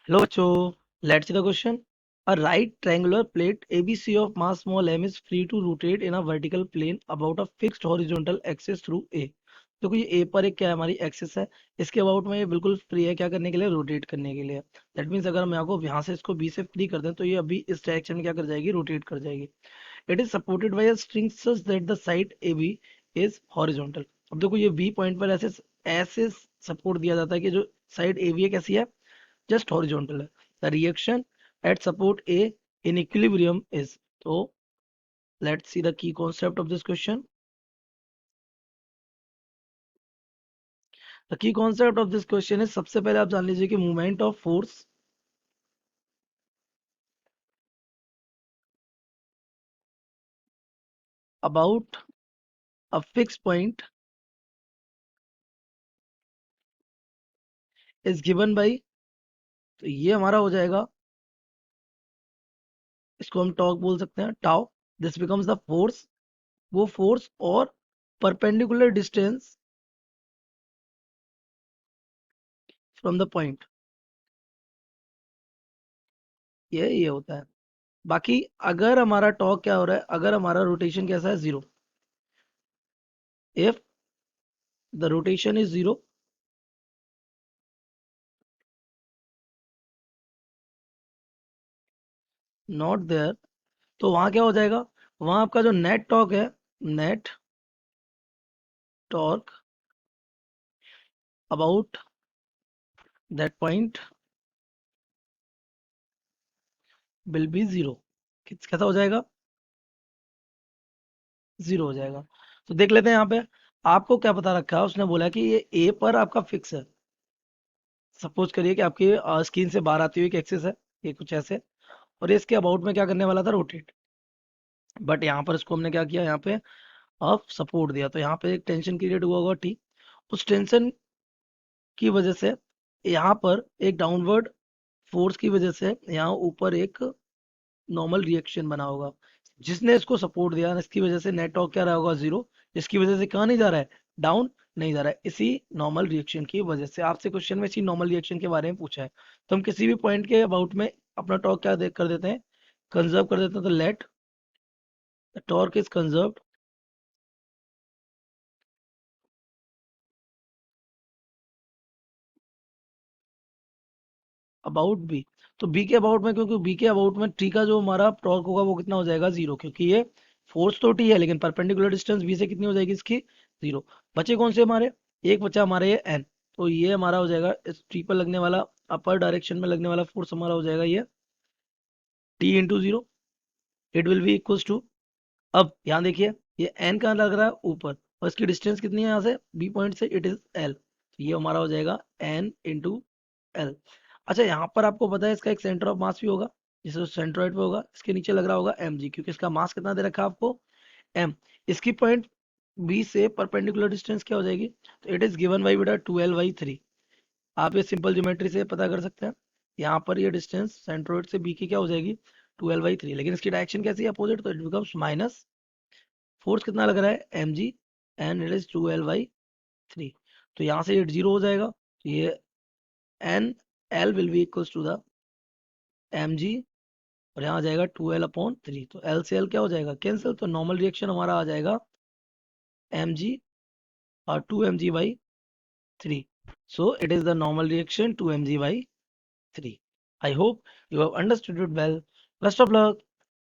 Hello, bachcho. Let's see the question. A right triangular plate ABC of mass small m is free to rotate in a vertical plane about a fixed horizontal axis through A. देखो ये A पर एक क्या है हमारी axis है। इसके about में ये बिल्कुल फ्री है क्या करने के लिए, रोटेट करने के लिए। दैट मीन्स अगर हम यहाँ को यहाँ से इसको B से फ्री कर दें तो ये अभी इस डायरेक्शन में क्या कर जाएगी, रोटेट कर जाएगी। It is supported by a string such that the side AB is horizontal. अब देखो ये B पॉइंट पर ऐसे ऐसे सपोर्ट दिया जाता है कि जो साइड AB है कैसी है, just horizontal है। The reaction at support A in equilibrium is, so let's see the key concept of this question. The key concept of this question is, सबसे पहले आप जान लीजिए कि movement of force about a fixed point is given by, तो ये हमारा हो जाएगा, इसको हम टॉर्क बोल सकते हैं, tau. This becomes the force, वो फोर्स और perpendicular distance from the point, ये होता है। बाकी अगर हमारा टॉर्क क्या हो रहा है, अगर हमारा रोटेशन कैसा है, zero, if the rotation is zero, not there, तो वहां क्या हो जाएगा, वहां आपका जो नेट टॉर्क है, net torque about that point will be zero. कैसा हो जाएगा, जीरो हो जाएगा। तो देख लेते हैं यहाँ पे आपको क्या पता रखा है। उसने बोला कि ये ए पर आपका फिक्स है। सपोज करिए कि आपकी स्क्रीन से बाहर आती हुई एक एक्सिस है, ये कुछ ऐसे, और ये इसके अबाउट में क्या करने वाला था, रोटेट। बट यहाँ पर इसको हमने क्या किया, यहाँ पे अब सपोर्ट दिया, तो यहाँ पे एक टेंशन क्रिएट हुआ होगा, ठीक। उस टेंशन की वजह से यहाँ पर एक डाउनवर्ड फोर्स की वजह से यहाँ ऊपर एक नॉर्मल रिएक्शन बना होगा, जिसने इसको सपोर्ट दिया, इसकी वजह से नेट टॉर्क क्या रहा होगा, जीरो। जिसकी वजह से कहाँ नहीं जा रहा है, डाउन नहीं जा रहा है, इसी नॉर्मल रिएक्शन की वजह से। आपसे क्वेश्चन में इसी नॉर्मल रिएक्शन के बारे में पूछा है, तो हम किसी भी पॉइंट के अबाउट में अपना टॉर्क क्या कर देते हैं, कंजर्व कर देते हैं। तो let the torque is conserved about B. तो बी के अबाउट में, क्योंकि बी के अबाउट में टी का जो हमारा टॉर्क होगा वो कितना हो जाएगा, जीरो, क्योंकि ये फोर्स तो टी है लेकिन परपेंडिकुलर डिस्टेंस बी से कितनी हो जाएगी इसकी, जीरो। बचे कौन से हमारे, एक बचा हमारे ये एन, तो ये हमारा हो जाएगा इस टी पर लगने वाला, अपर डायरेक्शन में लगने वाला फोर्स हमारा हो जाएगा ये T into zero. It will be equals to, अब यहाँ देखिए ये एन कहाँ लग रहा है, ऊपर, और इसकी डिस्टेंस कितनी है यहाँ से, बी पॉइंट से, इट इज एल, तो ये हमारा हो जाएगा एन इंटू एल। अच्छा यहाँ पर आपको पता है इसका एक सेंटर ऑफ मास भी होगा, जिसे सेंट्रोइड पे होगा, इसके नीचे लग रहा होगा एम जी, क्योंकि इसका मास कितना दे रखा है आपको, एम। इसकी पॉइंट बी से परपेंडिकुलर डिस्टेंस क्या हो जाएगी, तो इट इज गिवन बाई बेटा 12/3। आप ये सिंपल ज्योमेट्री से पता कर सकते हैं। यहाँ पर ये डिस्टेंस सेंट्रोइड से बी की क्या हो जाएगी, 12/3, लेकिन इसकी डायरेक्शन कैसी है, अपोजिट, तो इट बिकम्स माइनस, फोर्स कितना लग रहा है, M G, and it is 12/3। तो यहाँ से इट जीरो हो जाएगा, तो ये N L will be equals to the M G, और यहाँ आ जाएगा 12/3, तो एल से एल क्या हो जाएगा, कैंसिल, तो नॉर्मल रिएक्शन हमारा आ जाएगा एम जी और 2mg/3। So it is the normal reaction 2mg/3. I hope you have understood it well. Best of luck.